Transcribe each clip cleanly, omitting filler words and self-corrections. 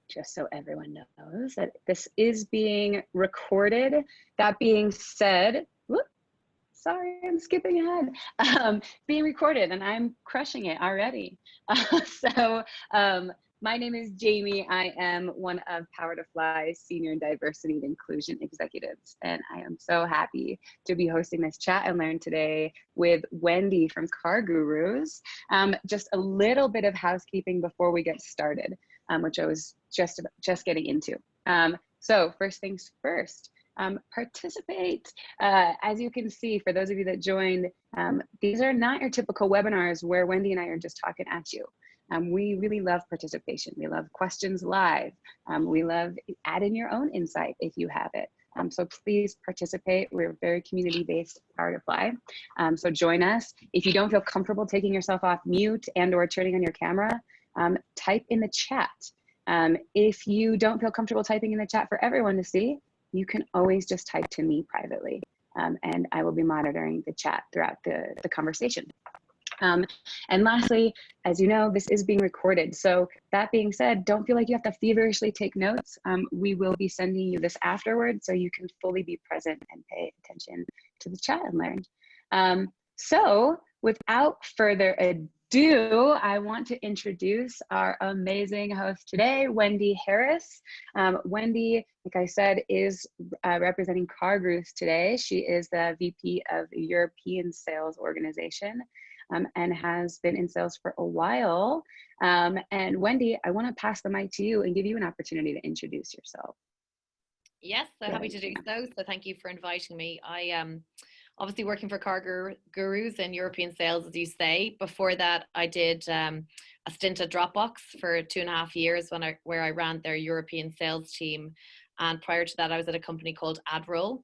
just so everyone knows that this is being recorded. That being said, whoop, sorry, I'm skipping ahead. Being recorded, and I'm crushing it already. So my name is Jamie. I am one of Power to Fly's Senior Diversity and Inclusion Executives, and I am so happy to be hosting this chat and learn today with Wendy from CarGurus. Just a little bit of housekeeping before we get started, which I was just getting into. So first things first. Participate. As you can see, for those of you that joined, these are not your typical webinars where Wendy and I are just talking at you. We really love participation. We love questions live. We love adding your own insight if you have it. So please participate. We're very community-based Power to Fly. So join us. If you don't feel comfortable taking yourself off mute and or turning on your camera, type in the chat. If you don't feel comfortable typing in the chat for everyone to see, you can always just type to me privately, and I will be monitoring the chat throughout the conversation. And lastly, as you know, this is being recorded. So that being said, don't feel like you have to feverishly take notes. We will be sending you this afterwards so you can fully be present and pay attention to the chat and learn. So without further ado, I want to introduce our amazing host today, Wendy Harris. Wendy, like I said, is representing CarGurus today. She is the VP of the European Sales Organization and has been in sales for a while. And Wendy, I want to pass the mic to you and give you an opportunity to introduce yourself. Yes, so happy to do so. So thank you for inviting me. I obviously working for CarGurus in European sales, as you say. Before that, I did a stint at Dropbox for 2.5 years where I ran their European sales team. And prior to that, I was at a company called AdRoll.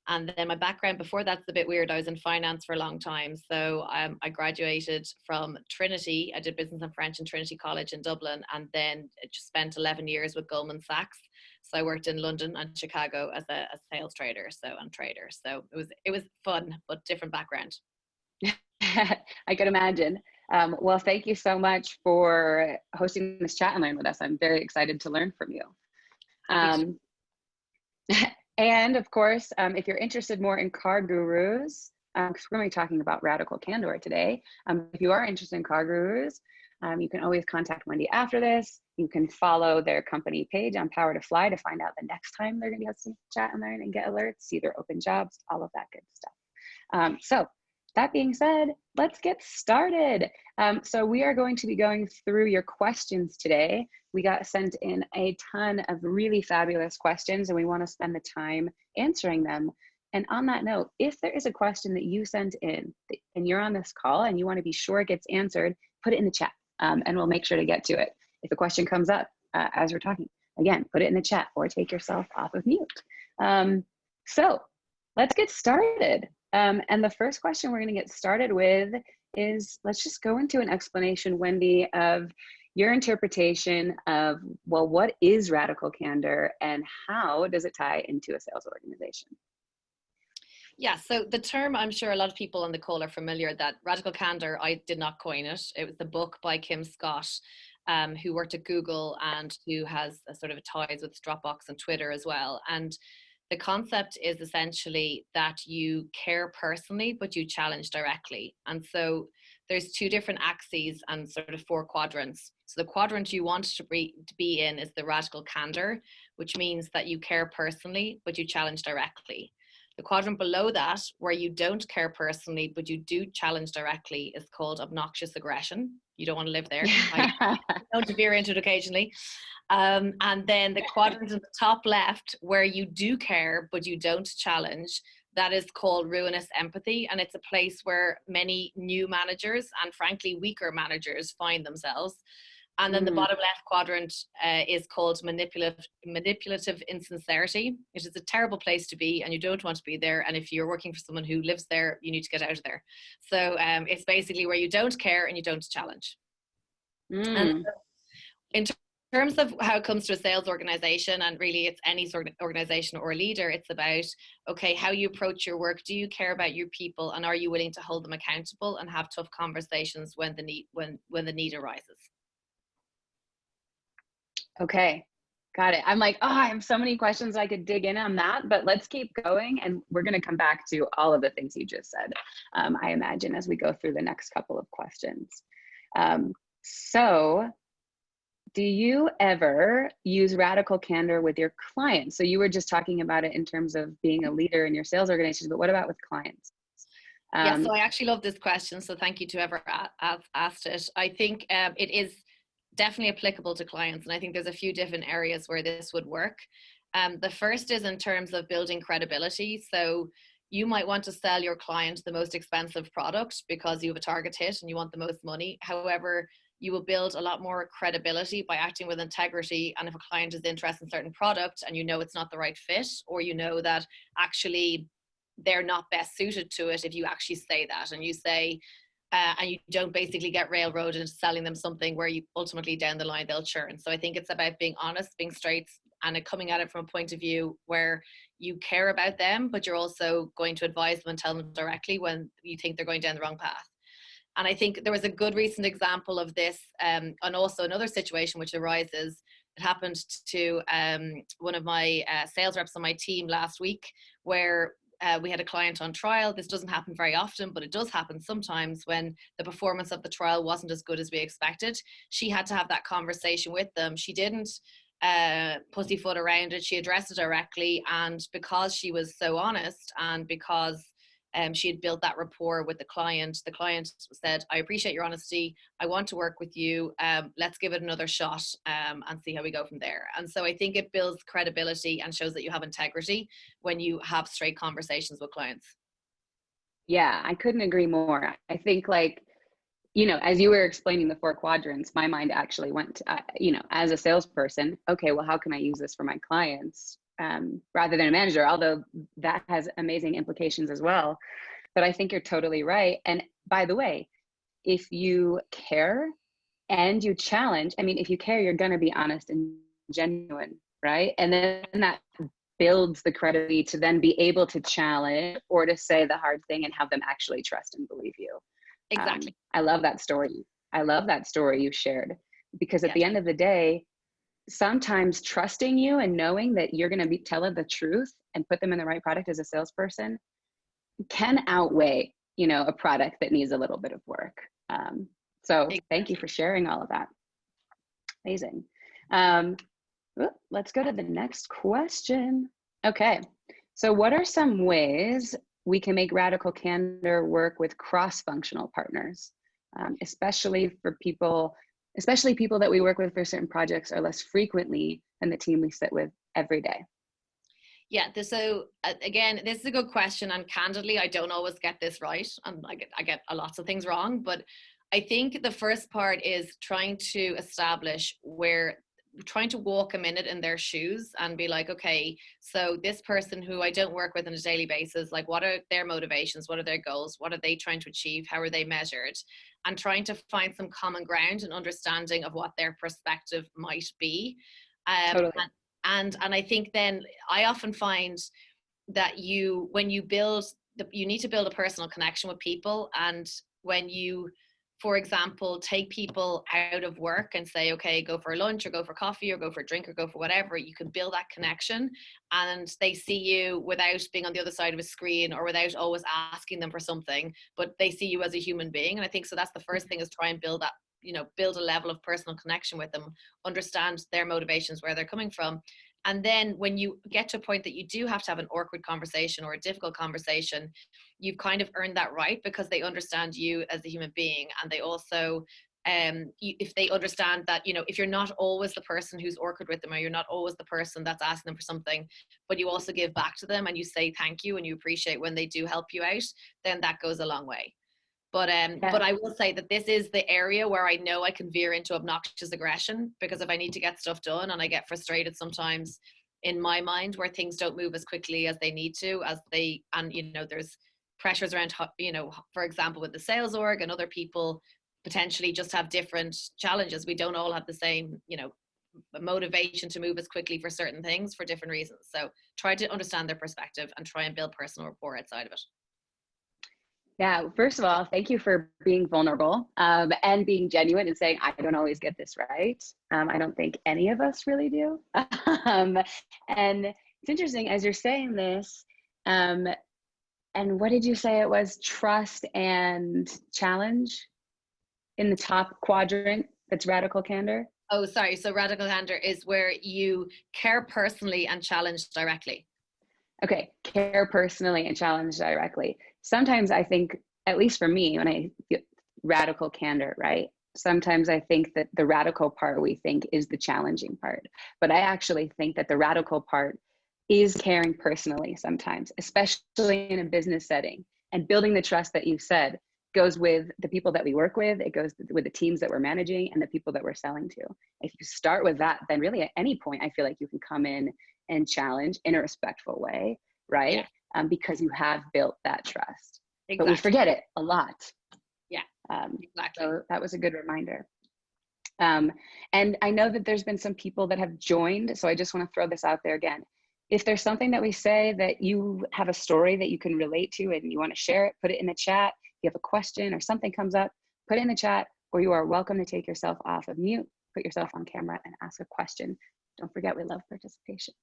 And then my background before that's a bit weird. I was in finance for a long time. So I graduated from Trinity. I did business and French in Trinity College in Dublin, and then just spent 11 years with Goldman Sachs. So I worked in London and Chicago as a sales trader, and trader. So it was fun, but different background. I could imagine. Well, thank you so much for hosting this chat and learn with us. I'm very excited to learn from you. And of course, if you're interested more in CarGurus, because we're going to be talking about radical candor today. If you are interested in CarGurus, you can always contact Wendy after this. You can follow their company page on Power to Fly to find out the next time they're going to be hosting chat and learn and get alerts, see their open jobs, all of that good stuff. So that being said, let's get started. So we are going to be going through your questions today. We got sent in a ton of really fabulous questions, and we want to spend the time answering them. And on that note, if there is a question that you sent in and you're on this call and you want to be sure it gets answered, put it in the chat, and we'll make sure to get to it. If a question comes up as we're talking, again, put it in the chat or take yourself off of mute. So let's get started. And the first question we're going to get started with is, let's just go into an explanation, Wendy, of your interpretation of, well, what is radical candor and how does it tie into a sales organization? Yeah, so the term, I'm sure a lot of people on the call are familiar that radical candor, I did not coin it. It was the book by Kim Scott, who worked at Google and who has a sort of ties with Dropbox and Twitter as well. And the concept is essentially that you care personally, but you challenge directly. And so there's 2 different axes and sort of 4 quadrants. So the quadrant you want to be in is the radical candor, which means that you care personally, but you challenge directly. The quadrant below that, where you don't care personally, but you do challenge directly, is called obnoxious aggression. You don't want to live there. I don't veer into it occasionally. And then the quadrant in the top left, where you do care, but you don't challenge, that is called ruinous empathy. And it's a place where many new managers and frankly, weaker managers find themselves. And then the bottom left quadrant is called manipulative insincerity. It is a terrible place to be and you don't want to be there. And if you're working for someone who lives there, you need to get out of there. So it's basically where you don't care and you don't challenge. And so in terms of how it comes to a sales organization, and really it's any sort of organization or leader, it's about, okay, how you approach your work. Do you care about your people, and are you willing to hold them accountable and have tough conversations when the need arises? Okay, Got it. I'm like, oh, I have so many questions I could dig in on that, but let's keep going. And we're going to come back to all of the things you just said, I imagine, as we go through the next couple of questions. So do you ever use radical candor with your clients? So you were just talking about it in terms of being a leader in your sales organization, but what about with clients? Yeah, so I actually love this question. So thank you to whoever asked it. I think it is definitely applicable to clients. And I think there's a few different areas where this would work. The first is in terms of building credibility. So you might want to sell your client the most expensive product because you have a target hit and you want the most money. However, you will build a lot more credibility by acting with integrity. And if a client is interested in a certain product and you know it's not the right fit, or you know that actually they're not best suited to it, if you actually say that and you say, and you don't basically get railroaded into selling them something where you ultimately down the line they'll churn. So I think it's about being honest, being straight, and coming at it from a point of view where you care about them, but you're also going to advise them and tell them directly when you think they're going down the wrong path. And I think there was a good recent example of this, and also another situation which arises. It happened to one of my sales reps on my team last week, where we had a client on trial. This doesn't happen very often, but it does happen sometimes when the performance of the trial wasn't as good as we expected. She had to have that conversation with them. She didn't pussyfoot around it. She addressed it directly. And because she was so honest, and because she had built that rapport with the client said, I appreciate your honesty. I want to work with you. Let's give it another shot and see how we go from there. And so I think it builds credibility and shows that you have integrity when you have straight conversations with clients. Yeah, I couldn't agree more. I think, like, you know, as you were explaining the 4 quadrants, my mind actually went to, you know, as a salesperson, okay, well, how can I use this for my clients rather than a manager, although that has amazing implications as well. But I think you're totally right. And by the way, if you care and you challenge, I mean, if you care, you're going to be honest and genuine, right? And then that builds the credibility to then be able to challenge or to say the hard thing and have them actually trust and believe you. Exactly. I love that story. I love that story you shared, because at the end of the day, sometimes trusting you and knowing that you're going to be telling the truth and put them in the right product as a salesperson can outweigh, you know, a product that needs a little bit of work. So thank you for sharing all of that. Amazing. Let's go to the next question. Okay. So what are some ways we can make radical candor work with cross-functional partners, especially people that we work with for certain projects or less frequently than the team we sit with every day? Yeah, so again, this is a good question, and candidly, I don't always get this right. I get lots of things wrong, but I think the first part is trying to walk a minute in their shoes and be like, okay, so this person who I don't work with on a daily basis, like, what are their motivations? What are their goals? What are they trying to achieve? How are they measured? And trying to find some common ground and understanding of what their perspective might be. Totally. And I think then I often find that you need to build a personal connection with people. And when you, for example, take people out of work and say, okay, go for lunch or go for coffee or go for a drink or go for whatever, you can build that connection, and they see you without being on the other side of a screen or without always asking them for something, but they see you as a human being. And I think so that's the first thing, is try and build that, build a level of personal connection with them, understand their motivations, where they're coming from. And then when you get to a point that you do have to have an awkward conversation or a difficult conversation, you've kind of earned that right, because they understand you as a human being. And they also, if they understand that, if you're not always the person who's awkward with them, or you're not always the person that's asking them for something, but you also give back to them and you say thank you and you appreciate when they do help you out, then that goes a long way. But I will say that this is the area where I know I can veer into obnoxious aggression, because if I need to get stuff done and I get frustrated sometimes in my mind where things don't move as quickly as they need to, there's pressures around, for example, with the sales org, and other people potentially just have different challenges. We don't all have the same, motivation to move as quickly for certain things for different reasons. So try to understand their perspective and try and build personal rapport outside of it. Yeah, first of all, thank you for being vulnerable and being genuine and saying, I don't always get this right. I don't think any of us really do. And it's interesting as you're saying this, and what did you say it was? Trust and challenge in the top quadrant, that's radical candor? Oh, sorry. So radical candor is where you care personally and challenge directly. Okay, care personally and challenge directly. Sometimes I think, at least for me, when I radical candor, right? Sometimes I think that the radical part we think is the challenging part. But I actually think that the radical part is caring personally sometimes, especially in a business setting. And building the trust that you've said goes with the people that we work with, it goes with the teams that we're managing and the people that we're selling to. If you start with that, then really at any point, I feel like you can come in and challenge in a respectful way, right? Yeah. Because you have built that trust. Exactly. But we forget it a lot. Yeah, exactly. So that was a good reminder. And I know that there's been some people that have joined, so I just want to throw this out there again. If there's something that we say that you have a story that you can relate to and you want to share it, put it in the chat. If you have a question or something comes up, put it in the chat, or you are welcome to take yourself off of mute, put yourself on camera and ask a question. Don't forget, we love participation.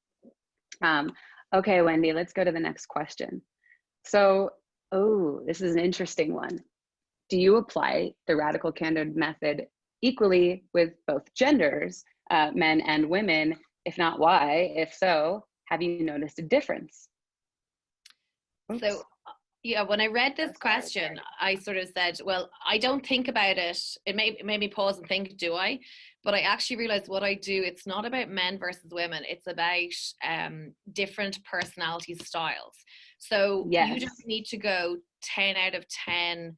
Okay, Wendy, let's go to the next question. So, this is an interesting one. Do you apply the radical candor method equally with both genders, men and women? If not, why? If so, have you noticed a difference? Oops. So, yeah, when I read this question, I sort of said, well, I don't think about it. It made me pause and think, do I? But I actually realized what I do, it's not about men versus women. It's about different personality styles. So yes. You don't need to go 10 out of 10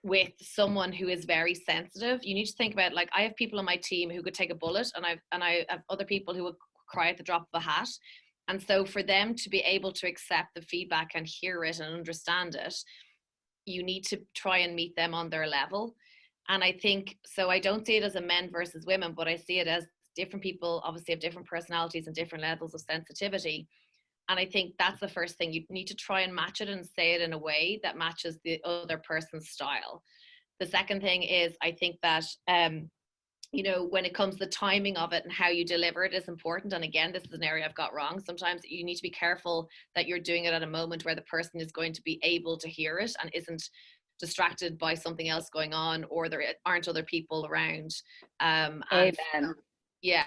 with someone who is very sensitive. You need to think about, like, I have people on my team who could take a bullet, and I have other people who would cry at the drop of a hat. And so for them to be able to accept the feedback and hear it and understand it, you need to try and meet them on their level. And I think, so I don't see it as a men versus women, but I see it as different people obviously have different personalities and different levels of sensitivity. And I think that's the first thing. You need to try and match it and say it in a way that matches the other person's style. The second thing is, I think that, you know, when it comes to the timing of it and how you deliver it is important. And again, this is an area I've got wrong. Sometimes you need to be careful that you're doing it at a moment where the person is going to be able to hear it and isn't distracted by something else going on, or there aren't other people around. Amen. Yeah.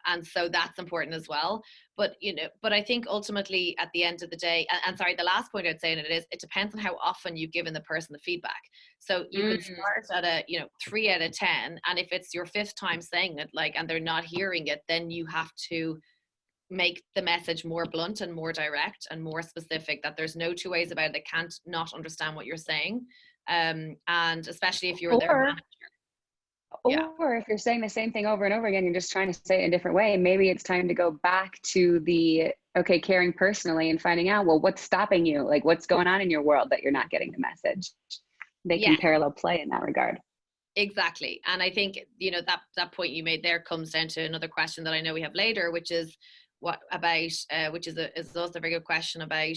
And so that's important as well. But, you know, but I think ultimately at the end of the day, and sorry, the last point I'd say in it is, it depends on how often you've given the person the feedback. So you can start at a, 3 out of 10. And if it's your 5th time saying it, like, and they're not hearing it, then you have to make the message more blunt and more direct and more specific, that there's no two ways about it. They can't not understand what you're saying. And especially if you're their manager. Or if you're saying the same thing over and over again, you're just trying to say it in a different way. Maybe it's time to go back to the, caring personally and finding out, well, what's stopping you? Like, what's going on in your world that you're not getting the message? They can parallel play in that regard. Exactly. And I think, that point you made there comes down to another question that I know we have later, which is what about, which is also a very good question about,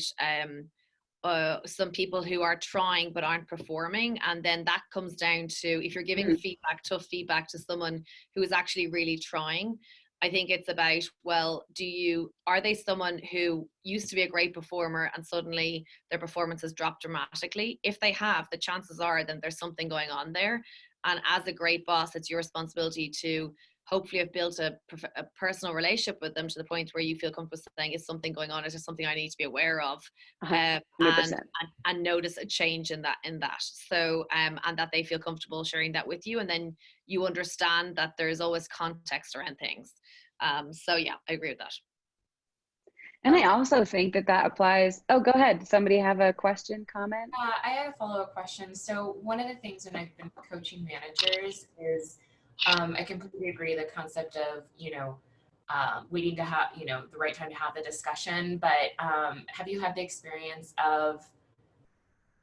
some people who are trying but aren't performing. And then that comes down to, if you're giving tough feedback to someone who is actually really trying, I think it's about, well, are they someone who used to be a great performer and suddenly their performance has dropped dramatically? If they have, the chances are then there's something going on there. And as a great boss, it's your responsibility to hopefully have built a personal relationship with them to the point where you feel comfortable saying, is something going on? Is there something I need to be aware of? And notice a change in that. So, and that they feel comfortable sharing that with you. And then you understand that there's always context around things. So yeah, I agree with that. And I also think that applies. Oh, go ahead. Somebody have a question, comment? I have a follow-up question. So one of the things when I've been coaching managers is, I completely agree the concept of, waiting to have, the right time to have the discussion. But have you had the experience of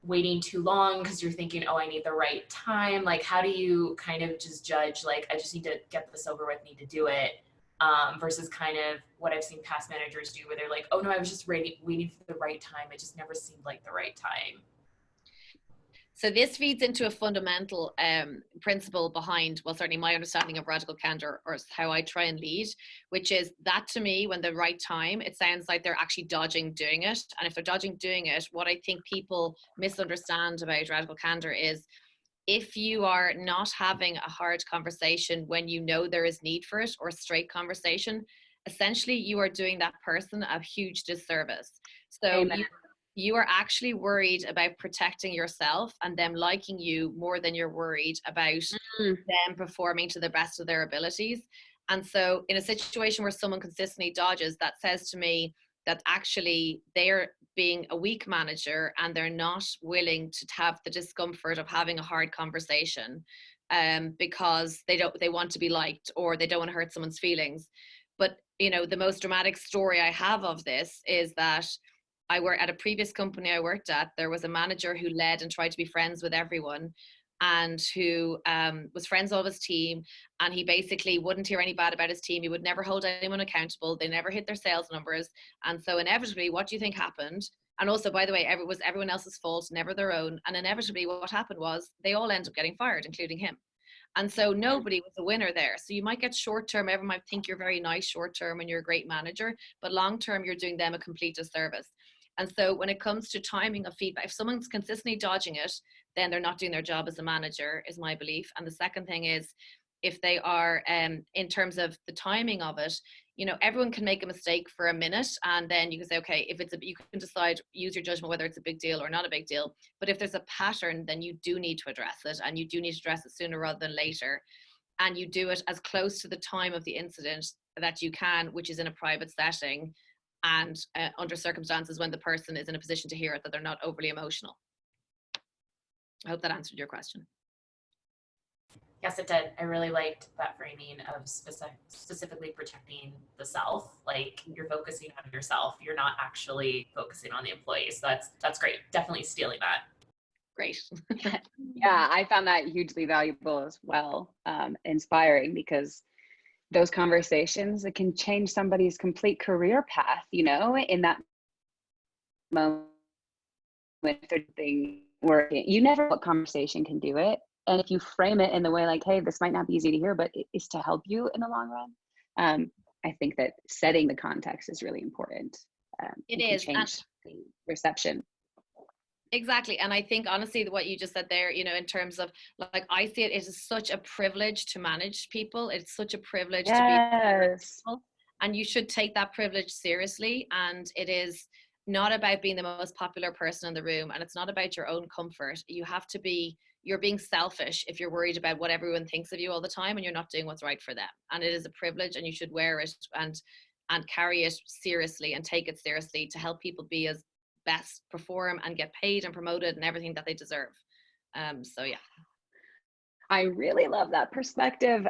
waiting too long because you're thinking, oh, I need the right time? Like, how do you kind of just judge, like, I just need to get this over with, need to do it, versus kind of what I've seen past managers do where they're like, oh no, I was just waiting for the right time. It just never seemed like the right time. So this feeds into a fundamental principle behind, well, certainly my understanding of radical candor, or how I try and lead, which is that to me, when the right time, it sounds like they're actually dodging doing it. And if they're dodging doing it, what I think people misunderstand about radical candor is, if you are not having a hard conversation when you know there is need for it, or a straight conversation, essentially you are doing that person a huge disservice. So you are actually worried about protecting yourself and them liking you more than you're worried about them performing to the best of their abilities. And so in a situation where someone consistently dodges, that says to me that actually they're being a weak manager and they're not willing to have the discomfort of having a hard conversation because they want to be liked, or they don't want to hurt someone's feelings. But you know, the most dramatic story I have of this is that I worked at a previous company I worked at. There was a manager who led and tried to be friends with everyone, and who was friends with his team. And he basically wouldn't hear any bad about his team. He would never hold anyone accountable. They never hit their sales numbers. And so inevitably, what do you think happened? And also, by the way, it was everyone else's fault, never their own. And inevitably, what happened was they all ended up getting fired, including him. And so nobody was a winner there. So you might get short-term, everyone might think you're very nice short-term and you're a great manager, but long-term, you're doing them a complete disservice. And so when it comes to timing of feedback, if someone's consistently dodging it, then they're not doing their job as a manager, is my belief. And the second thing is, if they are, in terms of the timing of it, you know, everyone can make a mistake for a minute, and then you can say, okay, if you can decide, use your judgment whether it's a big deal or not a big deal. But if there's a pattern, then you do need to address it, and you do need to address it sooner rather than later. And you do it as close to the time of the incident that you can, which is in a private setting, and under circumstances when the person is in a position to hear it, that they're not overly emotional. I hope that answered your question. Yes, it did. I really liked that framing of specifically protecting the self. Like, you're focusing on yourself. You're not actually focusing on the employees. So that's great. Definitely stealing that. Great. Yeah, I found that hugely valuable as well, inspiring, because those conversations, it can change somebody's complete career path, you know, in that moment when they're working. You never know what conversation can do it. And if you frame it in the way like, hey, this might not be easy to hear, but it is to help you in the long run. I think that setting the context is really important. It is. Change the reception. Exactly. And I think honestly, what you just said there, you know, in terms of, like, I see it is such a privilege to manage people. It's such a privilege to be people, and you should take that privilege seriously. And it is not about being the most popular person in the room, and it's not about your own comfort. You're being selfish if you're worried about what everyone thinks of you all the time, and you're not doing what's right for them. And it is a privilege, and you should wear it and carry it seriously and take it seriously to help people be as best perform and get paid and promoted and everything that they deserve. So yeah. I really love that perspective.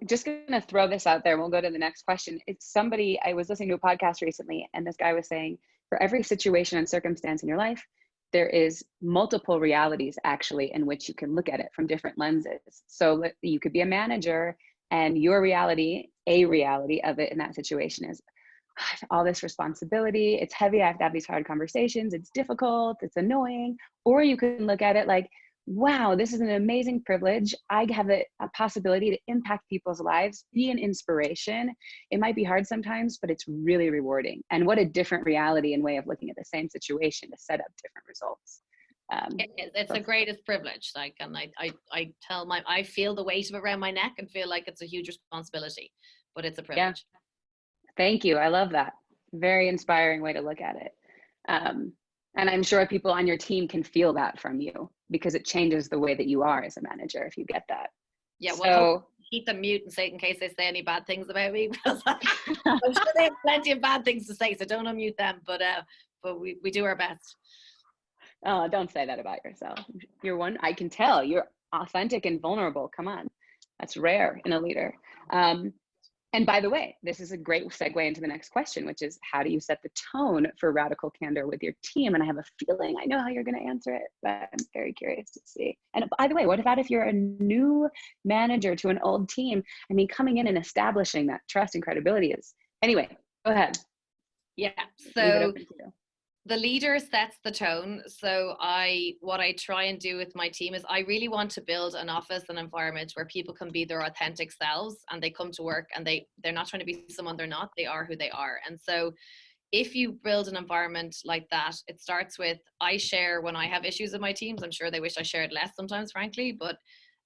Just gonna throw this out there and we'll go to the next question. It's somebody, I was listening to a podcast recently, and this guy was saying, for every situation and circumstance in your life, there is multiple realities actually in which you can look at it from different lenses. So you could be a manager, and your reality, a reality of it in that situation is, all this responsibility, it's heavy, I have to have these hard conversations, it's difficult, it's annoying. Or you can look at it like, wow, this is an amazing privilege. I have a possibility to impact people's lives, be an inspiration. It might be hard sometimes, but it's really rewarding. And what a different reality and way of looking at the same situation to set up different results. It's the greatest privilege. Like, and I feel the weight of it around my neck and feel like it's a huge responsibility, but it's a privilege. Yeah. Thank you. I love that. Very inspiring way to look at it. And I'm sure people on your team can feel that from you, because it changes the way that you are as a manager if you get that. Yeah, well, keep them mute and say it in case they say any bad things about me, because I'm sure they have plenty of bad things to say, so don't unmute them, but we do our best. Oh, don't say that about yourself. You're one, I can tell you're authentic and vulnerable. Come on. That's rare in a leader. And by the way, this is a great segue into the next question, which is, how do you set the tone for radical candor with your team? And I have a feeling I know how you're going to answer it, but I'm very curious to see. And by the way, what about if you're a new manager to an old team? I mean, coming in and establishing that trust and credibility is, anyway, go ahead. Yeah. So The leader sets the tone. So what I try and do with my team is I really want to build an office, an environment where people can be their authentic selves, and they come to work and they're not trying to be someone they're not, they are who they are. And so if you build an environment like that, it starts with, I share when I have issues with my teams. I'm sure they wish I shared less sometimes, frankly, but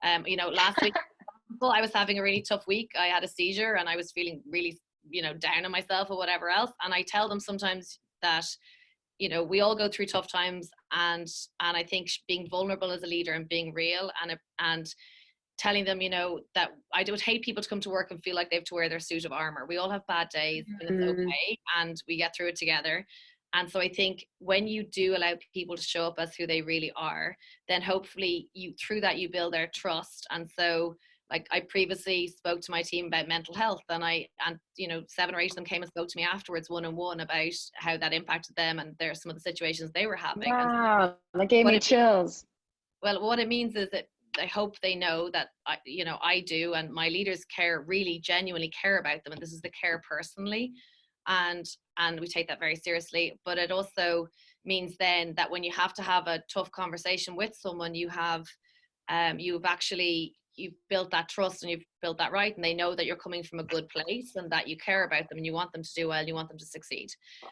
last week I was having a really tough week. I had a seizure and I was feeling really, down on myself or whatever else. And I tell them sometimes that, we all go through tough times, and I think being vulnerable as a leader and being real and telling them, that I would hate people to come to work and feel like they have to wear their suit of armor. We all have bad days, and it's okay, and we get through it together. And so I think when you do allow people to show up as who they really are, then hopefully through that you build their trust. And so, like, I previously spoke to my team about mental health, and 7 or 8 of them came and spoke to me afterwards one-on-one about how that impacted them and some of the situations they were having. Wow, that gave me chills. Well, what it means is that I hope they know that I do, and my leaders really genuinely care about them, and this is the care personally, and we take that very seriously. But it also means then that when you have to have a tough conversation with someone, you've built that trust and you've built that right, and they know that you're coming from a good place and that you care about them and you want them to do well and you want them to succeed.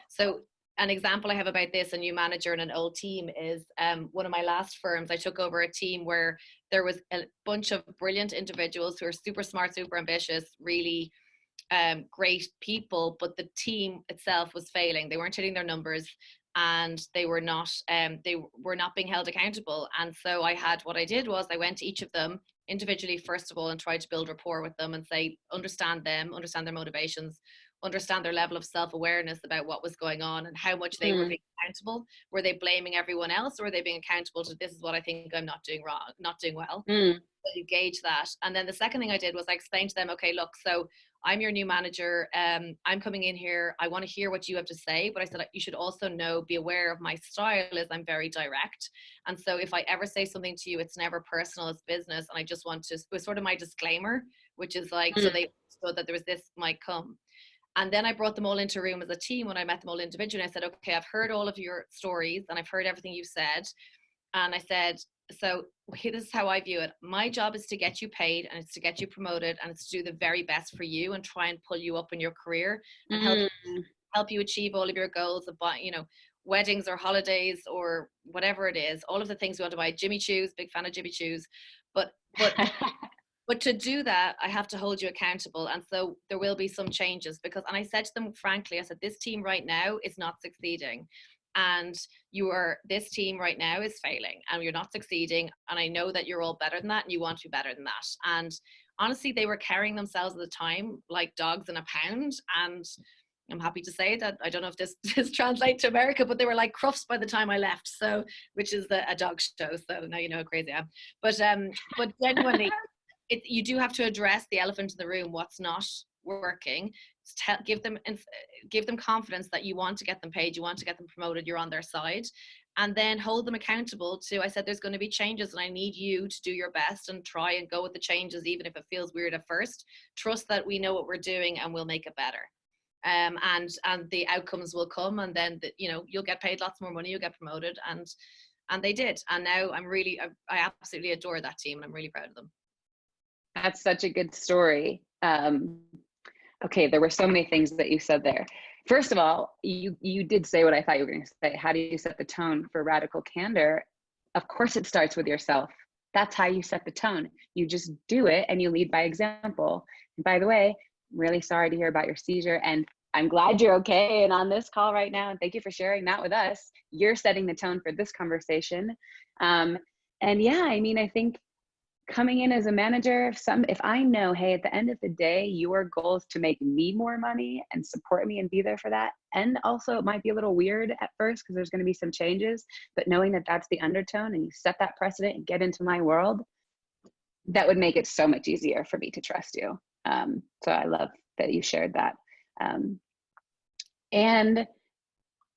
So an example I have about this, a new manager in an old team, is one of my last firms. I took over a team where there was a bunch of brilliant individuals who are super smart, super ambitious, really great people, but the team itself was failing. They weren't hitting their numbers, and they were not being held accountable. And so what I did was I went to each of them individually, first of all, and tried to build rapport with them and say, understand them, understand their motivations, understand their level of self-awareness about what was going on and how much they were being accountable. Were they blaming everyone else, or were they being accountable to, this is what I think I'm not doing wrong, not doing well? So you gauge that. And then the second thing I did was I explained to them, okay, look, so I'm your new manager. I'm coming in here. I want to hear what you have to say. But I said, you should also be aware of my style is I'm very direct. And so if I ever say something to you, it's never personal, it's business. And I just want to, it was sort of my disclaimer, which is like, so they understood that there was this might come. And then I brought them all into a room as a team when I met them all individually. I said, okay, I've heard all of your stories and I've heard everything you said. And I said, so this is how I view it. My job is to get you paid, and it's to get you promoted, and it's to do the very best for you and try and pull you up in your career and help you achieve all of your goals of, weddings or holidays or whatever it is. All of the things we want to buy. Jimmy Choo's, big fan of Jimmy Choo's. But to do that, I have to hold you accountable. And so there will be some changes and I said to them, frankly, I said, this team right now is not succeeding. And this team right now is failing and you're not succeeding. And I know that you're all better than that and you want to be better than that. And honestly, they were carrying themselves at the time like dogs in a pound. And I'm happy to say that, I don't know if this translates to America, but they were like Crufts by the time I left. So, which is a dog show. So now you know how crazy I am. But genuinely, you do have to address the elephant in the room, what's not working. Give them confidence that you want to get them paid, you want to get them promoted, you're on their side, and then hold them accountable to, I said, there's going to be changes and I need you to do your best and try and go with the changes, even if it feels weird at first. Trust that we know what we're doing and we'll make it better. And the outcomes will come, and then you'll get paid lots more money, you'll get promoted, and they did. And now I absolutely adore that team and I'm really proud of them. That's such a good story. Okay, there were so many things that you said there. First of all, you did say what I thought you were going to say. How do you set the tone for radical candor? Of course, it starts with yourself. That's how you set the tone. You just do it and you lead by example. And by the way, I'm really sorry to hear about your seizure, and I'm glad you're okay and on this call right now. And thank you for sharing that with us. You're setting the tone for this conversation. And yeah, I mean, I think coming in as a manager, if I know, hey, at the end of the day, your goal is to make me more money and support me and be there for that. And also it might be a little weird at first because there's going to be some changes, but knowing that that's the undertone and you set that precedent and get into my world, that would make it so much easier for me to trust you. So I love that you shared that. And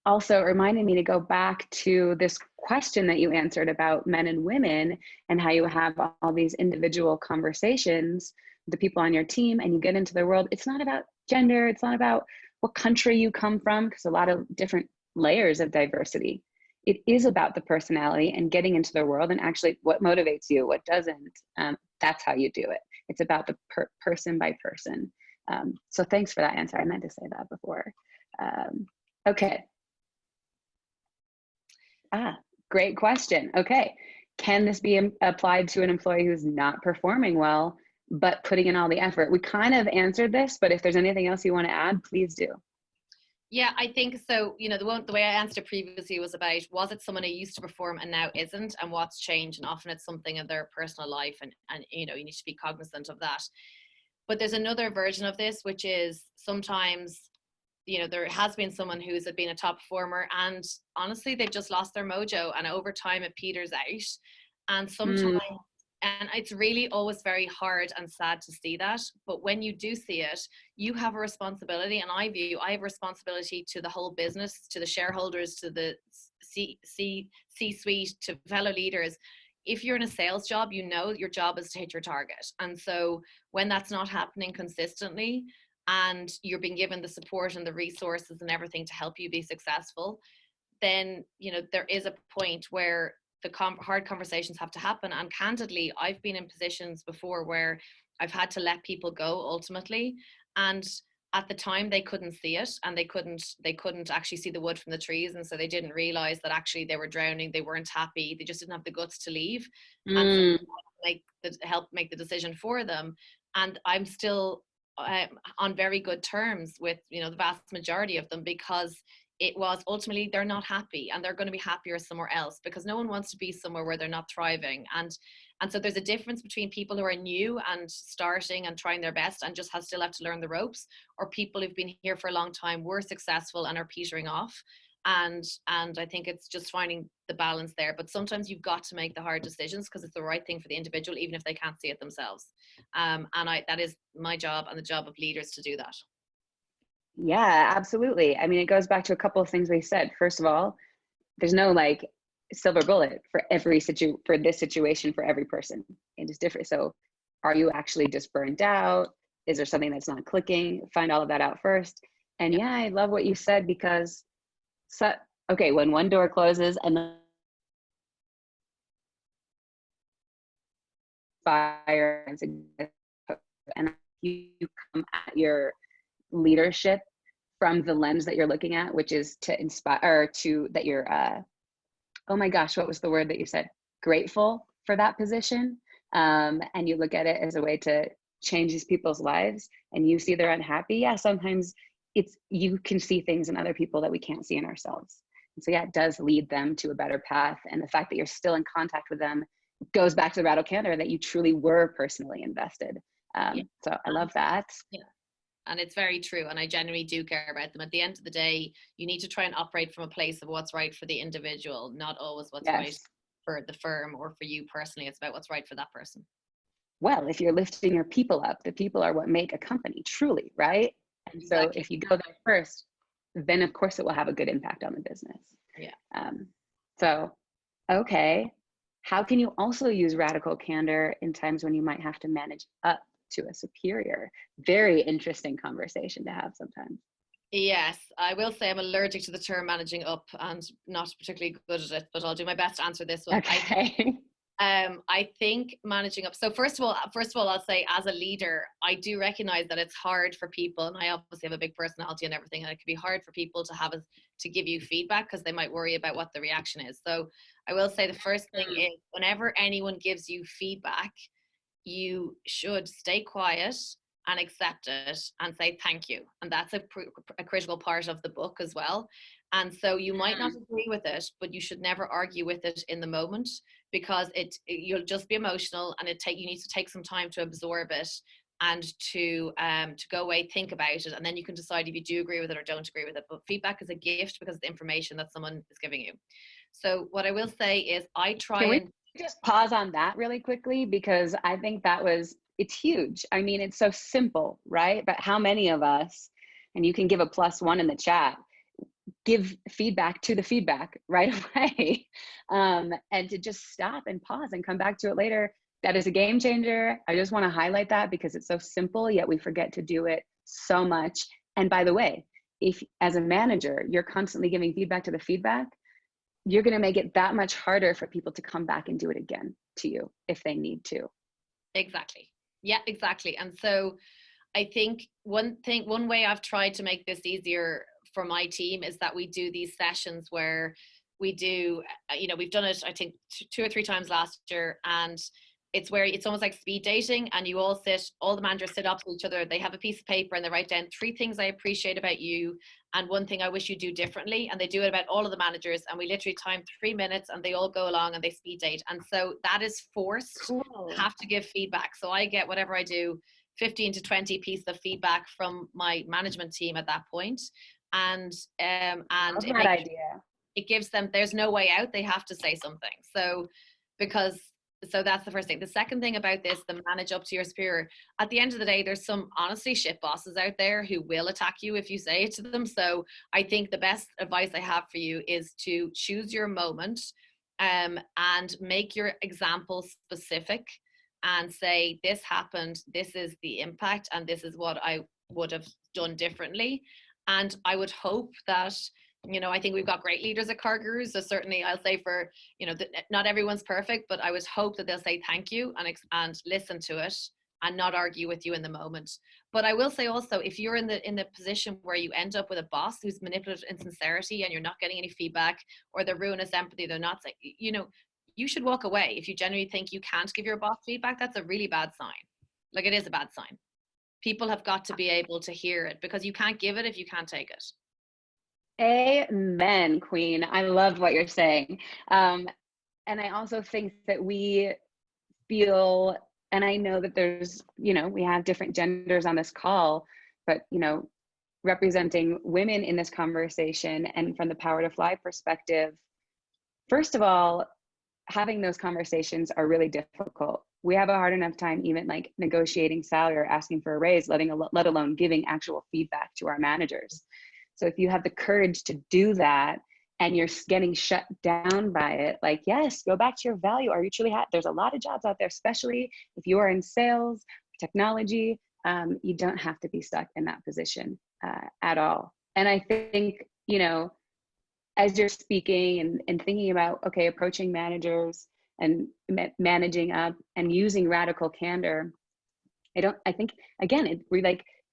also reminded me to go back to this question that you answered about men and women and how you have all these individual conversations with the people on your team and you get into their world. It's not about gender. It's not about what country you come from, because a lot of different layers of diversity. It is about the personality and getting into their world and actually what motivates you, what doesn't. That's how you do it. It's about the person by person. So thanks for that answer. I meant to say that before. Okay. Great question. Okay. Can this be applied to an employee who's not performing well, but putting in all the effort? We kind of answered this, but if there's anything else you want to add, please do. Yeah, I think so. You know, the way I answered it previously was about, was it someone who used to perform and now isn't, and what's changed? And often it's something in their personal life, and you know, you need to be cognizant of that. But there's another version of this, which is sometimes, you know, there has been someone who's been a top performer and honestly, they've just lost their mojo, and over time it peters out. And sometimes, and it's really always very hard and sad to see that. But when you do see it, you have a responsibility. And I have a responsibility to the whole business, to the shareholders, to the C-suite, to fellow leaders. If you're in a sales job, you know your job is to hit your target. And so when that's not happening consistently, and you're being given the support and the resources and everything to help you be successful, then, you know, there is a point where the hard conversations have to happen. And candidly, I've been in positions before where I've had to let people go ultimately. And at the time they couldn't see it, and they couldn't actually see the wood from the trees. And so they didn't realize that actually they were drowning. They weren't happy. They just didn't have the guts to leave. And so help make the decision for them. And I'm still on very good terms with, you know, the vast majority of them, because it was ultimately they're not happy, and they're going to be happier somewhere else, because no one wants to be somewhere where they're not thriving. And so there's a difference between people who are new and starting and trying their best and just still have to learn the ropes, or people who've been here for a long time, were successful and are petering off. And I think it's just finding the balance there. But sometimes you've got to make the hard decisions because it's the right thing for the individual, even if they can't see it themselves. And that is my job and the job of leaders to do that. Yeah, absolutely. I mean, it goes back to a couple of things we said. First of all, there's no like silver bullet for for this situation for every person. It is different. So are you actually just burned out? Is there something that's not clicking? Find all of that out first. And yeah, I love what you said, because okay, when one door closes and the fire and you come at your leadership from the lens that you're looking at, which is to inspire, or to that you're oh my gosh, what was the word that you said? Grateful for that position. And you look at it as a way to change these people's lives, and you see they're unhappy. Yeah, sometimes you can see things in other people that we can't see in ourselves. And so yeah, it does lead them to a better path. And the fact that you're still in contact with them goes back to the radical candor, that you truly were personally invested. So I love that. Yeah. And it's very true. And I genuinely do care about them. At the end of the day, you need to try and operate from a place of what's right for the individual, not always what's right for the firm or for you personally. It's about what's right for that person. Well, if you're lifting your people up, the people are what make a company truly, right? And so if you go there first, then of course it will have a good impact on the business. Yeah. So, okay. How can you also use radical candor in times when you might have to manage up to a superior? Very interesting conversation to have sometimes. Yes, I will say I'm allergic to the term managing up and not particularly good at it, but I'll do my best to answer this one. Okay. I think managing up. So first of all, I'll say as a leader, I do recognize that it's hard for people, and I obviously have a big personality and everything, and it can be hard for people to give you feedback because they might worry about what the reaction is. So I will say the first thing is, whenever anyone gives you feedback, you should stay quiet and accept it and say thank you. And that's a critical part of the book as well. And so you might not agree with it, but you should never argue with it in the moment, because you'll just be emotional, and you need to take some time to absorb it and to go away, think about it, and then you can decide if you do agree with it or don't agree with it. But feedback is a gift because of the information that someone is giving you. So what I will say is I try and just pause on that really quickly, because I think it's huge. I mean, it's so simple, right? But how many of us, and you can give a +1 in the chat, give feedback to the feedback right away, and to just stop and pause and come back to it later. That is a game changer. I just want to highlight that because it's so simple, yet we forget to do it so much. And by the way, if as a manager, you're constantly giving feedback to the feedback, you're going to make it that much harder for people to come back and do it again to you if they need to. Exactly. Yeah, exactly. And so I think one way I've tried to make this easier for my team is that we do these sessions where we do, we've done it, I think 2 or 3 times last year, and it's where it's almost like speed dating, and you all the managers sit up to each other, they have a piece of paper and they write down 3 things I appreciate about you and 1 thing I wish you do differently, and they do it about all of the managers, and we literally time 3 minutes and they all go along and they speed date. And so that is forced. Cool. Have to give feedback. So I get, whatever I do, 15 to 20 pieces of feedback from my management team at that point. And it gives them, there's no way out, they have to say something. So that's the first thing. The second thing about this, the manage up to your superior, at the end of the day, there's some honestly shit bosses out there who will attack you if you say it to them. So I think the best advice I have for you is to choose your moment, and make your example specific and say, this happened, this is the impact, and this is what I would have done differently. And I would hope that, I think we've got great leaders at CarGurus. So certainly I'll say for, not everyone's perfect, but I would hope that they'll say thank you and listen to it and not argue with you in the moment. But I will say also, if you're in the position where you end up with a boss who's manipulative in sincerity and you're not getting any feedback, or they're ruinous empathy, they're not saying, you should walk away. If you genuinely think you can't give your boss feedback, that's a really bad sign. Like, it is a bad sign. People have got to be able to hear it, because you can't give it if you can't take it. Amen, Queen. I love what you're saying. And I also think that we feel, and I know that there's, we have different genders on this call, but, representing women in this conversation and from the Power to Fly perspective, first of all, having those conversations are really difficult. We have a hard enough time even like negotiating salary or asking for a raise, let alone giving actual feedback to our managers. So if you have the courage to do that and you're getting shut down by it, like, yes, go back to your value. Are you truly there's a lot of jobs out there, especially if you are in sales, technology, you don't have to be stuck in that position at all. And I think, as you're speaking and thinking about, okay, approaching managers and managing up and using radical candor, I think, again,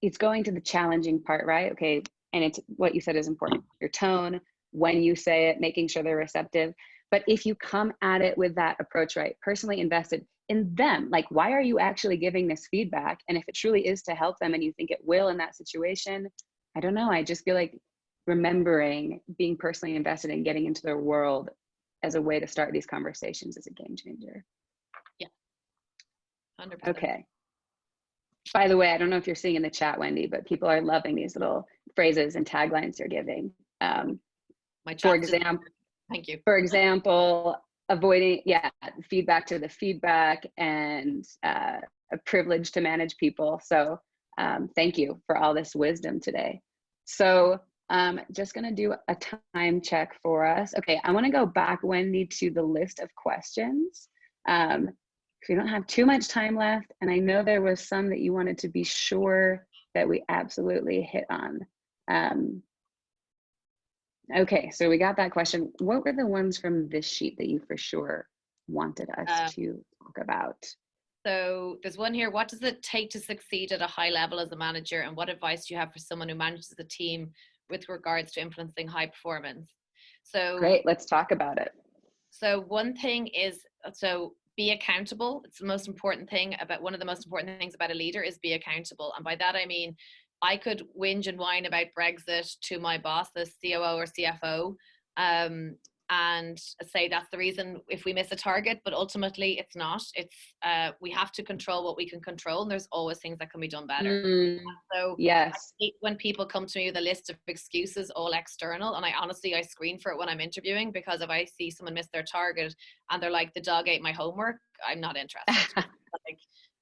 it's going to the challenging part, right? Okay. And it's what you said is important. Your tone, when you say it, making sure they're receptive. But if you come at it with that approach, right, personally invested in them, like, why are you actually giving this feedback? And if it truly is to help them and you think it will in that situation, I don't know. I just feel like remembering being personally invested in getting into their world as a way to start these conversations is a game changer. Yeah, 100%. Okay. By the way, I don't know if you're seeing in the chat, Wendy, but people are loving these little phrases and taglines you're giving. For example, thank you. For example, avoiding, feedback to the feedback, and a privilege to manage people. So thank you for all this wisdom today. So just gonna do a time check for us. Okay, I wanna go back, Wendy, to the list of questions. We don't have too much time left, and I know there was some that you wanted to be sure that we absolutely hit on. Okay, so we got that question. What were the ones from this sheet that you for sure wanted us to talk about? So there's one here. What does it take to succeed at a high level as a manager, and what advice do you have for someone who manages a team with regards to influencing high performance? So great, let's talk about it. So one thing is, be accountable. It's the most important thing one of the most important things about a leader is be accountable. And by that, I mean, I could whinge and whine about Brexit to my boss, the COO or CFO, and say that's the reason if we miss a target, but ultimately it's not. It's we have to control what we can control, and there's always things that can be done better. So yes, I hate when people come to me with a list of excuses, all external, and I screen for it when I'm interviewing, because if I see someone miss their target and they're like, the dog ate my homework, I'm not interested. Like,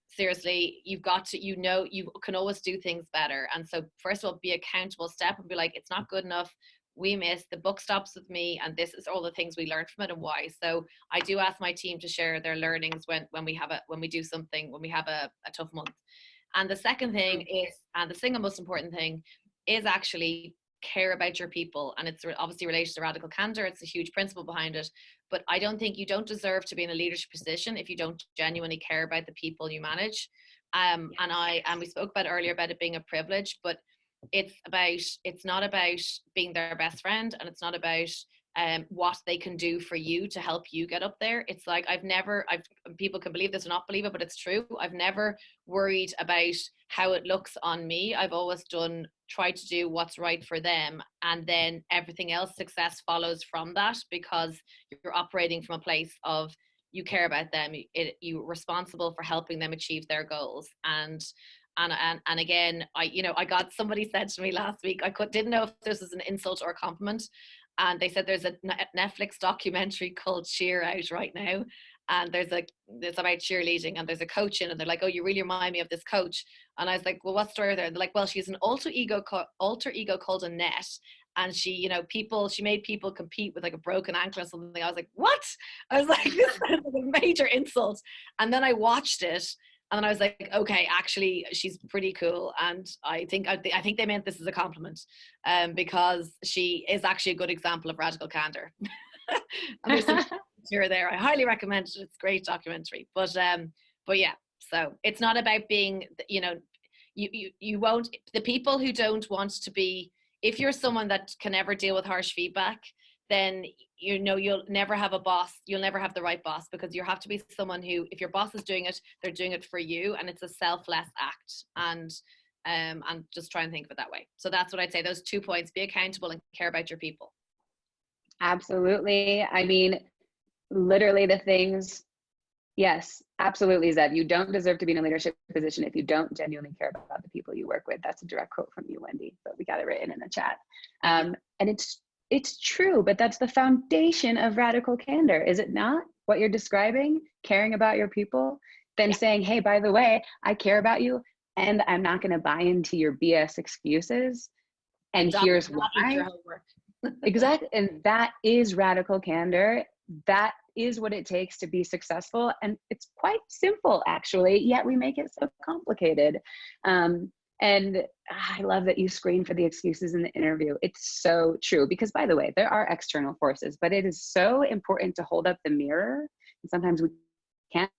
seriously, you've got to, you can always do things better. And so first of all, be accountable, step and be like, it's not good enough. We missed, the buck stops with me, and this is all the things we learned from it and why. So I do ask my team to share their learnings when we have a tough month. And the second thing is, and the single most important thing is actually care about your people. And it's obviously related to radical candor. It's a huge principle behind it. But I don't think you don't deserve to be in a leadership position if you don't genuinely care about the people you manage. And we spoke about earlier about it being a privilege, but it's not about being their best friend, and it's not about what they can do for you to help you get up there. It's like people can believe this or not believe it, but it's true. I've never worried about how it looks on me. I've always tried to do what's right for them, and then everything else, success follows from that, because you're operating from a place of you care about them, you're responsible for helping them achieve their goals. And again, I got, somebody said to me last week, didn't know if this was an insult or a compliment. And they said there's a Netflix documentary called Cheer Out right now. And it's about cheerleading, and there's a coach in, and they're like, oh, you really remind me of this coach. And I was like, well, what story there? And they're like, well, she's an alter ego called Annette. And she made people compete with like a broken ankle or something. I was like, what? I was like, this is like a major insult. And then I watched it, and then I was like, okay, actually, she's pretty cool. And I think they meant this as a compliment, because she is actually a good example of radical candor. And there's some here there. I highly recommend it. It's a great documentary. But yeah, so it's not about being, you won't, the people who don't want to be, if you're someone that can never deal with harsh feedback, then you'll never have a boss. You'll never have the right boss, because you have to be someone who, if your boss is doing it, they're doing it for you, and it's a selfless act. And just try and think of it that way. So that's what I'd say. Those 2 points: be accountable and care about your people. Absolutely. I mean, literally the things. Yes, absolutely, Zeb. You don't deserve to be in a leadership position if you don't genuinely care about the people you work with. That's a direct quote from you, Wendy, but we got it written in the chat. And it's true, but that's the foundation of radical candor, is it not? What you're describing, caring about your people, then saying, hey, by the way, I care about you, and I'm not going to buy into your BS excuses. And here's why. Exactly. And that is radical candor. That is what it takes to be successful. And it's quite simple, actually, yet we make it so complicated. And I love that you screen for the excuses in the interview. It's so true, because, by the way, there are external forces, but it is so important to hold up the mirror. And sometimes we can't.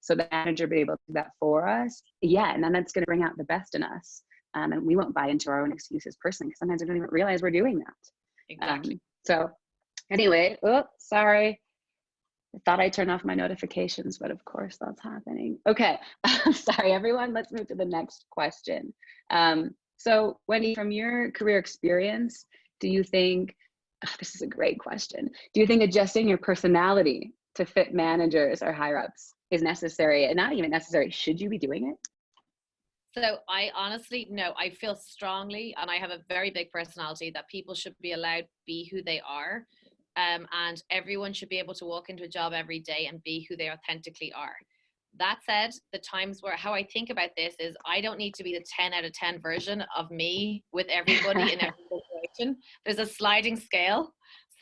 So the manager be able to do that for us. Yeah, and then that's going to bring out the best in us. And we won't buy into our own excuses personally, because sometimes we don't even realize we're doing that. Exactly. So anyway, sorry. I thought I turned off my notifications, but of course that's happening. Okay, sorry everyone, let's move to the next question. So Wendy, from your career experience, do you think, this is a great question, do you think adjusting your personality to fit managers or higher ups is necessary? And not even necessary, should you be doing it? So I honestly, no, I feel strongly, and I have a very big personality, that people should be allowed to be who they are. And everyone should be able to walk into a job every day and be who they authentically are. That said, the times where, how I think about this is, I don't need to be the 10 out of 10 version of me with everybody in every situation. There's a sliding scale.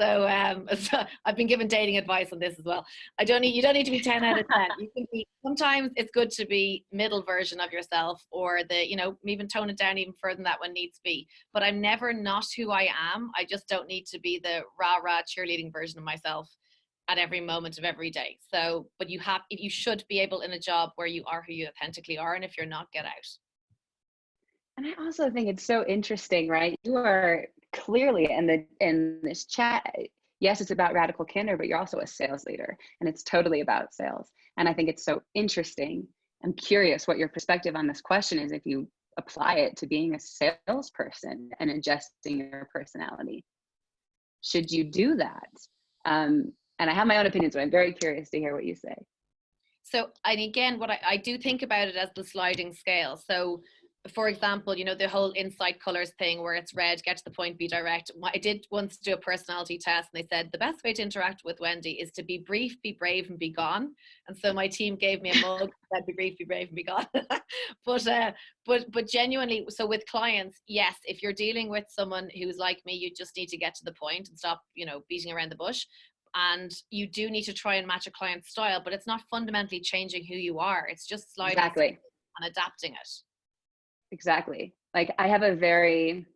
So I've been given dating advice on this as well. You don't need to be 10 out of 10. You can be, sometimes it's good to be middle version of yourself, or even tone it down even further than that when needs be. But I'm never not who I am. I just don't need to be the rah-rah cheerleading version of myself at every moment of every day. So, but you should be able in a job where you are who you authentically are. And if you're not, get out. And I also think it's so interesting, right? You are clearly in this chat, yes, it's about radical candor, but you're also a sales leader, and it's totally about sales. And I think it's so interesting. I'm curious what your perspective on this question is, if you apply it to being a salesperson and adjusting your personality. Should you do that? And I have my own opinions, but I'm very curious to hear what you say. So, and again, what I do think about it as the sliding scale. So, for example, the whole insight colors thing, where it's red, get to the point, be direct. I did once do a personality test, and they said the best way to interact with Wendy is to be brief, be brave, and be gone. And so my team gave me a mug that said, be brief, be brave, and be gone. but genuinely, so with clients, yes, if you're dealing with someone who's like me, you just need to get to the point and stop, beating around the bush. And you do need to try and match a client's style, but it's not fundamentally changing who you are. It's just sliding and adapting it. Exactly. Like I have a very,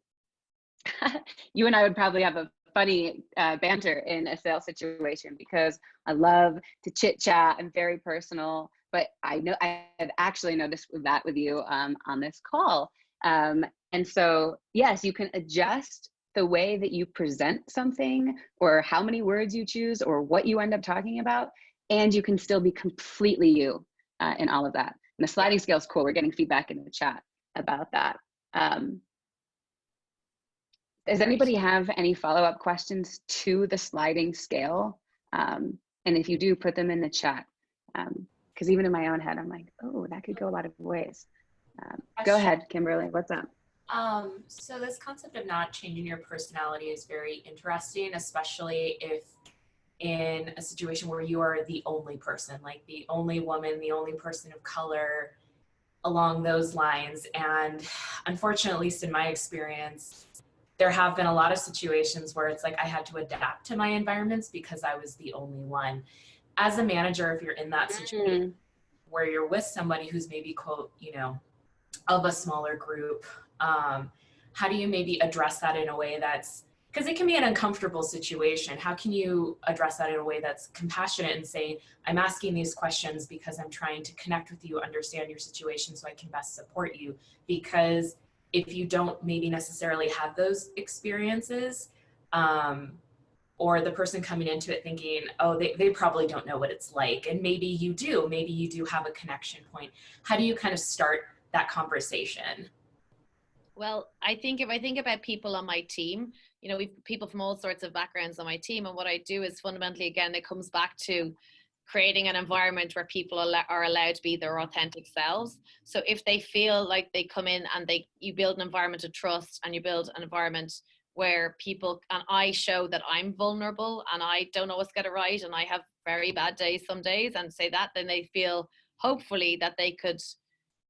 you and I would probably have a funny banter in a sales situation because I love to chit chat. I'm very personal, but I know I've actually noticed that with you on this call. And so, yes, you can adjust the way that you present something or how many words you choose or what you end up talking about. And you can still be completely you in all of that. And the sliding scale is cool. We're getting feedback in the chat about that. Does anybody have any follow-up questions to the sliding scale? And if you do, put them in the chat. Because even in my own head, I'm like, oh, that could go a lot of ways. Go ahead, Kimberly, what's up? So this concept of not changing your personality is very interesting, especially if in a situation where you are the only person, like the only woman, the only person of color, along those lines. And unfortunately, at least in my experience, there have been a lot of situations where it's like I had to adapt to my environments because I was the only one. As a manager, if you're in that situation where you're with somebody who's maybe, quote, you know, of a smaller group, how do you maybe address that in a way that's, because it can be an uncomfortable situation. How can you address that in a way that's compassionate and say, I'm asking these questions because I'm trying to connect with you, understand your situation so I can best support you? Because if you don't maybe necessarily have those experiences, or the person coming into it thinking, oh, they probably don't know what it's like. And maybe you do have a connection point. How do you kind of start that conversation? Well, I think if I think about people on my team, you know, we've people from all sorts of backgrounds on my team. And what I do is fundamentally, again, it comes back to creating an environment where people are allowed to be their authentic selves. So if they feel like they come in and you build an environment of trust and you build an environment where people, and I show that I'm vulnerable and I don't always get it right and I have very bad days some days, and say that, then they feel hopefully that they could,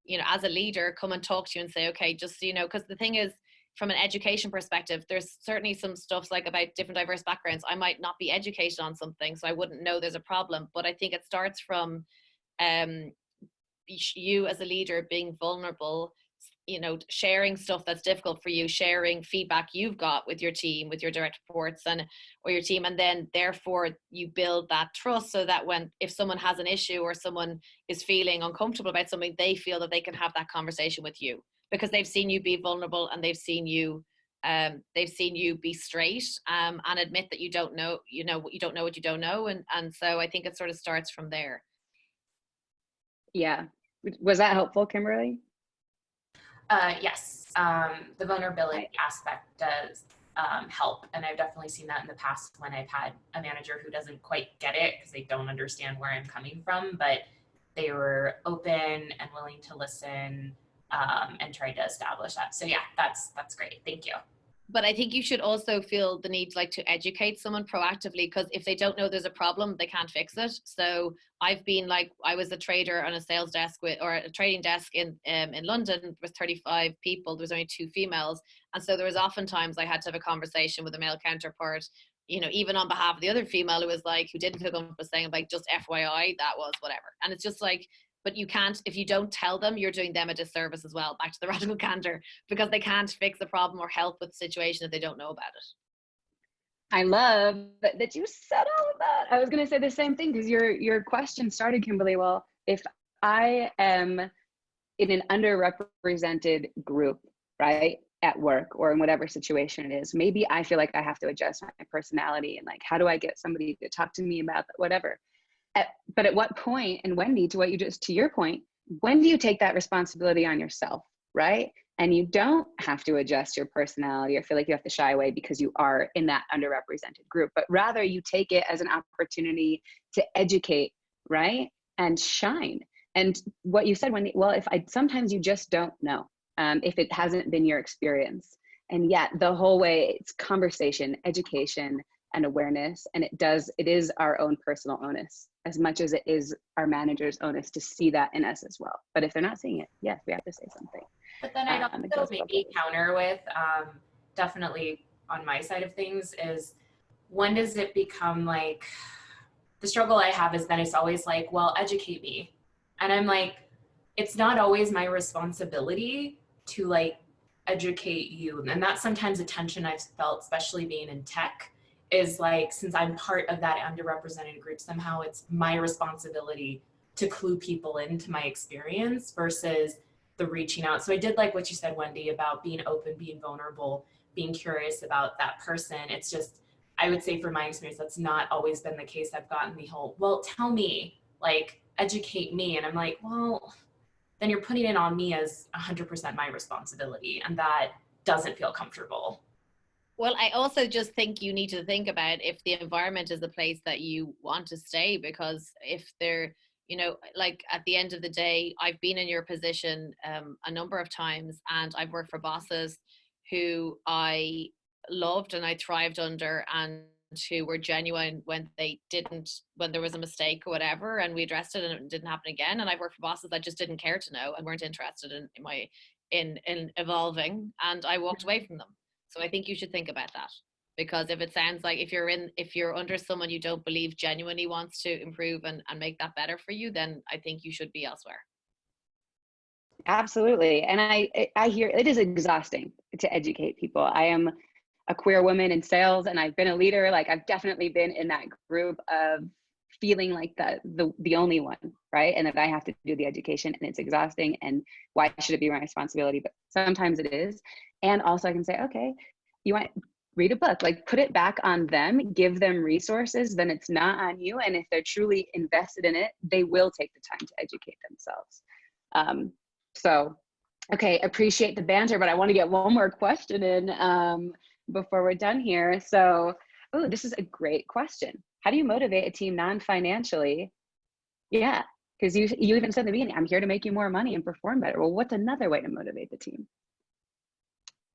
you know, as a leader, come and talk to you and say, okay, just, you know, because the thing is, from an education perspective, there's certainly some stuff like about different diverse backgrounds. I might not be educated on something, so I wouldn't know there's a problem. But I think it starts from you as a leader being vulnerable, you know, sharing stuff that's difficult for you, sharing feedback you've got with your team, with your direct reports or your team. And then therefore you build that trust so that if someone has an issue or someone is feeling uncomfortable about something, they feel that they can have that conversation with you because they've seen you be vulnerable and they've seen you be straight and admit that you don't know what you don't know. And so I think it sort of starts from there. Yeah. Was that helpful, Kimberly? Yes, the vulnerability aspect does help. And I've definitely seen that in the past when I've had a manager who doesn't quite get it because they don't understand where I'm coming from, but they were open and willing to listen and tried to establish that. So yeah, that's great. Thank you. But I think you should also feel the need to educate someone proactively, because if they don't know there's a problem, they can't fix it. So I was a trader on a sales desk or a trading desk in London with 35 people. There was only 2 females. And so there was oftentimes I had to have a conversation with a male counterpart, you know, even on behalf of the other female who didn't feel comfortable saying, like, just FYI, that was whatever. And it's just like, but you can't, if you don't tell them, you're doing them a disservice as well, back to the radical candor, because they can't fix the problem or help with the situation if they don't know about it. I love that you said all of that. I was going to say the same thing because your question started, Kimberly. Well, if I am in an underrepresented group, right, at work or in whatever situation it is, maybe I feel like I have to adjust my personality and like, how do I get somebody to talk to me about whatever? But at what point, and Wendy, to your point, when do you take that responsibility on yourself, right? And you don't have to adjust your personality or feel like you have to shy away because you are in that underrepresented group, but rather you take it as an opportunity to educate, right? And shine. And what you said, Wendy, well, sometimes you just don't know if it hasn't been your experience. And yet the whole way it's conversation, education, and awareness. And it is our own personal onus as much as it is our manager's onus to see that in us as well. But if they're not seeing it, yes, we have to say something. But then I'd also maybe counter with, definitely on my side of things, is when does it become like, the struggle I have is then it's always like, well, educate me. And I'm like, it's not always my responsibility to like educate you. And that's sometimes a tension I've felt, especially being in tech, is like, since I'm part of that underrepresented group, somehow it's my responsibility to clue people into my experience versus the reaching out. So I did like what you said, Wendy, about being open, being vulnerable, being curious about that person. It's just, I would say from my experience, that's not always been the case. I've gotten the whole, well, tell me, like, educate me. And I'm like, well, then you're putting it on me as 100% my responsibility. And that doesn't feel comfortable. Well, I also just think you need to think about if the environment is the place that you want to stay, because if they're, you know, like at the end of the day, I've been in your position a number of times, and I've worked for bosses who I loved and I thrived under, and who were genuine when there was a mistake or whatever, and we addressed it and it didn't happen again. And I've worked for bosses that just didn't care to know and weren't interested in evolving, and I walked away from them. So I think you should think about that, because if it sounds like if you're under someone you don't believe genuinely wants to improve and make that better for you, then I think you should be elsewhere. Absolutely. And I hear it is exhausting to educate people. I am a queer woman in sales and I've been a leader. Like I've definitely been in that group of feeling like the only one, right? And that I have to do the education, and it's exhausting, and why should it be my responsibility? But sometimes it is. And also I can say, okay, you want read a book, like put it back on them, give them resources, then it's not on you. And if they're truly invested in it, they will take the time to educate themselves. So, okay, appreciate the banter, but I want to get one more question in before we're done here. So, oh, this is a great question. How do you motivate a team non-financially? Yeah, because you even said in the beginning, I'm here to make you more money and perform better. Well, what's another way to motivate the team?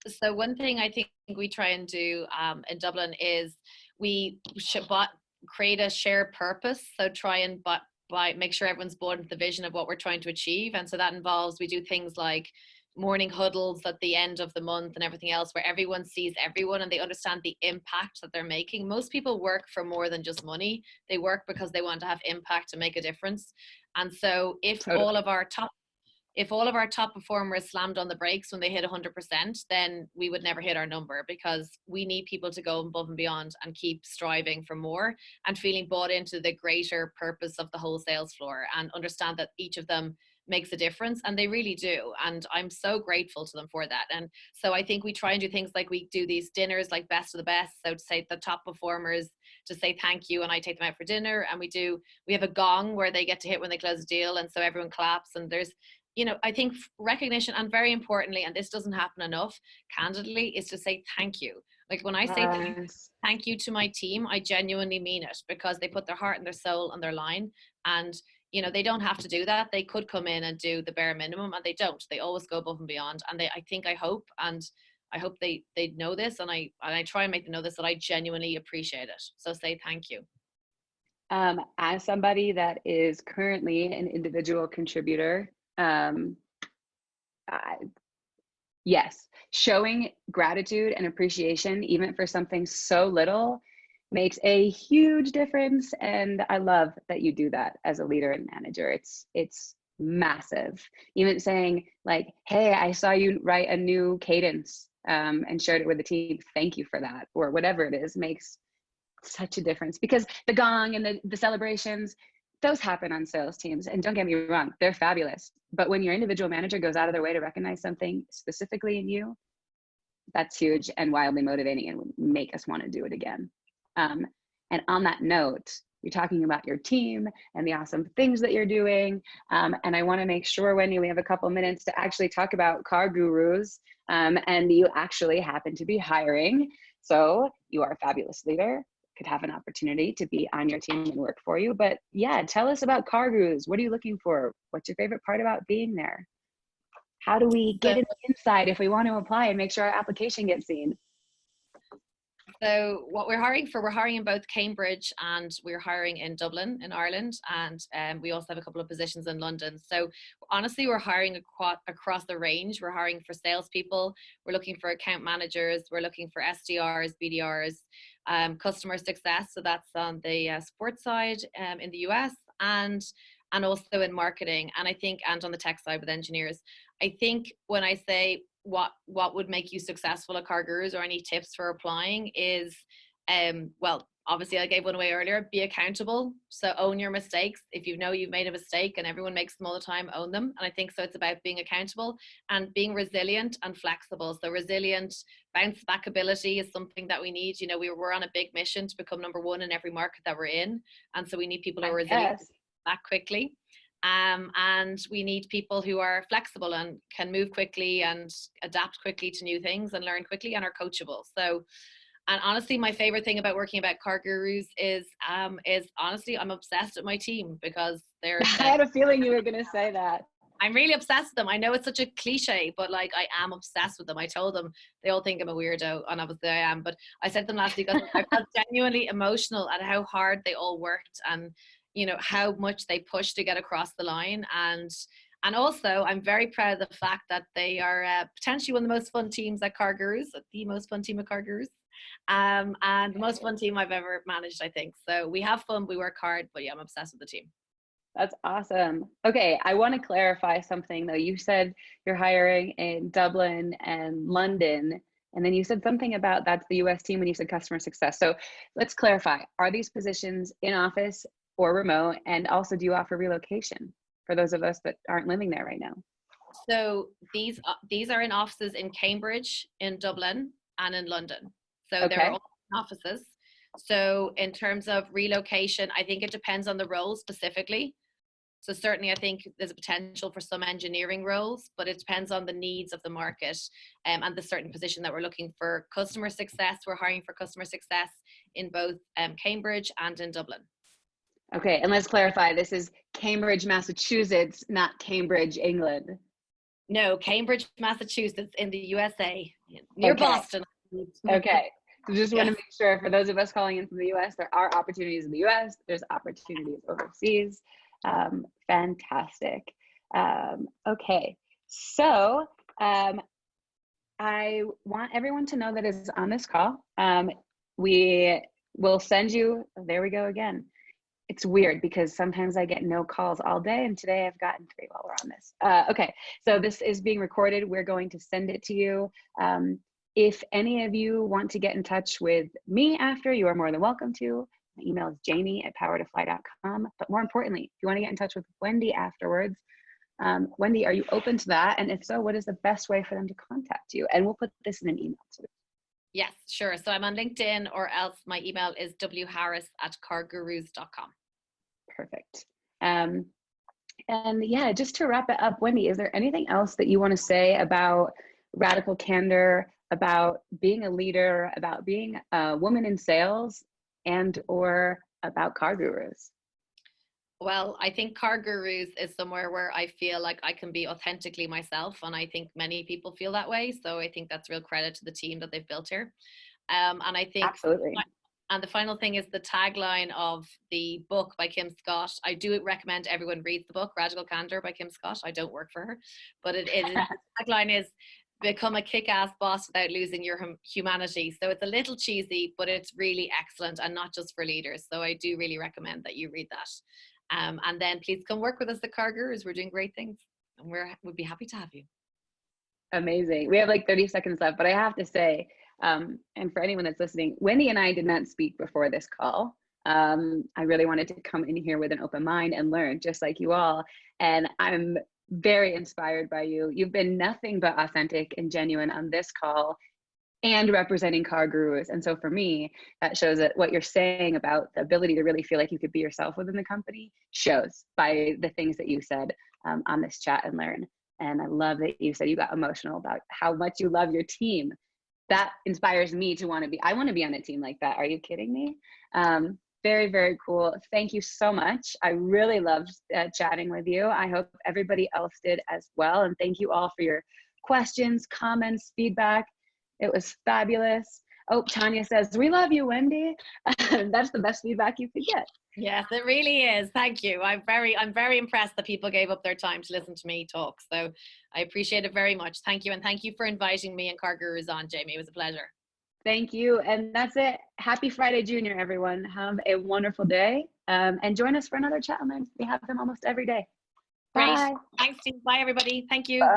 So one thing I think we try and do in Dublin is we should create a shared purpose. So try and make sure everyone's bought into the vision of what we're trying to achieve. And so that involves, we do things like morning huddles at the end of the month and everything else, where everyone sees everyone and they understand the impact that they're making. Most people work for more than just money. They work because they want to have impact and make a difference. And so if all of our top performers slammed on the brakes when they hit 100%, then we would never hit our number, because we need people to go above and beyond and keep striving for more and feeling bought into the greater purpose of the whole sales floor, and understand that each of them makes a difference, and they really do. And I'm so grateful to them for that. And so I think we try and do things like we do these dinners like best of the best. So to say the top performers to say thank you, and I take them out for dinner, and we have a gong where they get to hit when they close a deal, and so everyone claps. And there's, you know, I think recognition, and very importantly, and this doesn't happen enough, candidly, is to say thank you. Like when I say thank you to my team, I genuinely mean it, because they put their heart and their soul on their line. And, you know, they don't have to do that. They could come in and do the bare minimum, and they don't. They always go above and beyond. And I hope they know this, and I try and make them know this, that I genuinely appreciate it. So say thank you. As somebody that is currently an individual contributor, yes, showing gratitude and appreciation, even for something so little, makes a huge difference. And I love that you do that as a leader and manager. It's massive. Even saying like, hey, I saw you write a new cadence and shared it with the team. Thank you for that, or whatever it is, makes such a difference. Because the gong and the celebrations, those happen on sales teams, and don't get me wrong, they're fabulous. But when your individual manager goes out of their way to recognize something specifically in you, that's huge and wildly motivating, and would make us want to do it again. And on that note, you're talking about your team and the awesome things that you're doing. And I want to make sure, Wendy, we have a couple minutes to actually talk about CarGurus, and you actually happen to be hiring. So you are a fabulous leader, could have an opportunity to be on your team and work for you. But yeah, tell us about CarGurus. What are you looking for? What's your favorite part about being there? How do we get it inside if we want to apply and make sure our application gets seen? So what we're hiring in both Cambridge, and we're hiring in Dublin in Ireland, and we also have a couple of positions in London. So honestly, we're hiring across the range. We're hiring for salespeople, we're looking for account managers, we're looking for SDRs, BDRs, customer success. So that's on the sports side in the US, and also in marketing, and I think, and on the tech side with engineers. I think when I say what would make you successful at CarGurus, or any tips for applying, is well, obviously I gave one away earlier, be accountable. So own your mistakes. If you know you've made a mistake, and everyone makes them all the time, own them. And I think so it's about being accountable and being resilient and flexible. So resilient, bounce back ability is something that we need. You know, we're on a big mission to become #1 in every market that we're in. And so we need people who are resilient back quickly. And we need people who are flexible and can move quickly and adapt quickly to new things and learn quickly and are coachable. So, and honestly, my favorite thing about working about CarGurus is honestly, I'm obsessed with my team, because they're. I had a feeling you were going to say that. I'm really obsessed with them. I know it's such a cliche, but like, I am obsessed with them. I told them, they all think I'm a weirdo, and obviously I am, but I said to them last week, I felt genuinely emotional at how hard they all worked, and you know, how much they pushed to get across the line. And also, I'm very proud of the fact that they are potentially one of the most fun teams at CarGurus, the most fun team at CarGurus, and the most fun team I've ever managed, I think. So we have fun, we work hard, but yeah, I'm obsessed with the team. That's awesome. Okay, I want to clarify something though. You said you're hiring in Dublin and London, and then you said something about that's the US team when you said customer success. So let's clarify. Are these positions in office or remote? And also, do you offer relocation for those of us that aren't living there right now? So these are in offices in Cambridge, in Dublin, and in London. So Okay. they're all offices. So in terms of relocation, I think it depends on the role specifically. So certainly I think there's a potential for some engineering roles, but it depends on the needs of the market and the certain position that we're looking for. Customer success, we're hiring for customer success in both Cambridge and in Dublin. Okay, and let's clarify, this is Cambridge, Massachusetts, not Cambridge, England. No, Cambridge, Massachusetts in the USA, near Boston. Okay, so just want to make sure for those of us calling in from the US, there are opportunities in the US, there's opportunities overseas. Fantastic. Okay, so I want everyone to know that is on this call. We will send you, there we go again. It's weird because sometimes I get no calls all day, and today I've gotten 3 while we're on this. Okay, so this is being recorded. We're going to send it to you. If any of you want to get in touch with me after, you are more than welcome to. My email is jamie@powertofly.com. But more importantly, if you want to get in touch with Wendy afterwards, Wendy, are you open to that? And if so, what is the best way for them to contact you? And we'll put this in an email too. Yes, sure. So I'm on LinkedIn, or else my email is wharris@cargurus.com. Perfect. And yeah, just to wrap it up, Wendy, is there anything else that you want to say about Radical Candor, about being a leader, about being a woman in sales, and or about CarGurus? Well, I think CarGurus is somewhere where I feel like I can be authentically myself, and I think many people feel that way. So I think that's real credit to the team that they've built here. And I think absolutely. And the final thing is the tagline of the book by Kim Scott. I do recommend everyone reads the book, Radical Candor by Kim Scott. I don't work for her, but the tagline is become a kick-ass boss without losing your humanity. So it's a little cheesy, but it's really excellent, and not just for leaders. So I do really recommend that you read that. And then please come work with us at CarGurus. We're doing great things, and we'd be happy to have you. Amazing. We have like 30 seconds left, but I have to say, and for anyone that's listening, Wendy and I did not speak before this call. I really wanted to come in here with an open mind and learn, just like you all. And I'm very inspired by you. You've been nothing but authentic and genuine on this call and representing CarGurus. And so for me, that shows that what you're saying about the ability to really feel like you could be yourself within the company shows by the things that you said on this chat and learn. And I love that you said you got emotional about how much you love your team. That inspires me to want to be, I want to be on a team like that. Are you kidding me? Very, very cool. Thank you so much. I really loved chatting with you. I hope everybody else did as well. And thank you all for your questions, comments, feedback. It was fabulous. Oh, Tanya says, we love you, Wendy. That's the best feedback you could get. Yes, it really is. Thank you. I'm very impressed that people gave up their time to listen to me talk. So I appreciate it very much. Thank you. And thank you for inviting me and CarGurus on, Jamie. It was a pleasure. Thank you. And that's it. Happy Friday, Junior, everyone. Have a wonderful day. And join us for another chat. We have them almost every day. Great. Bye. Thanks, Steve. Bye, everybody. Thank you. Bye.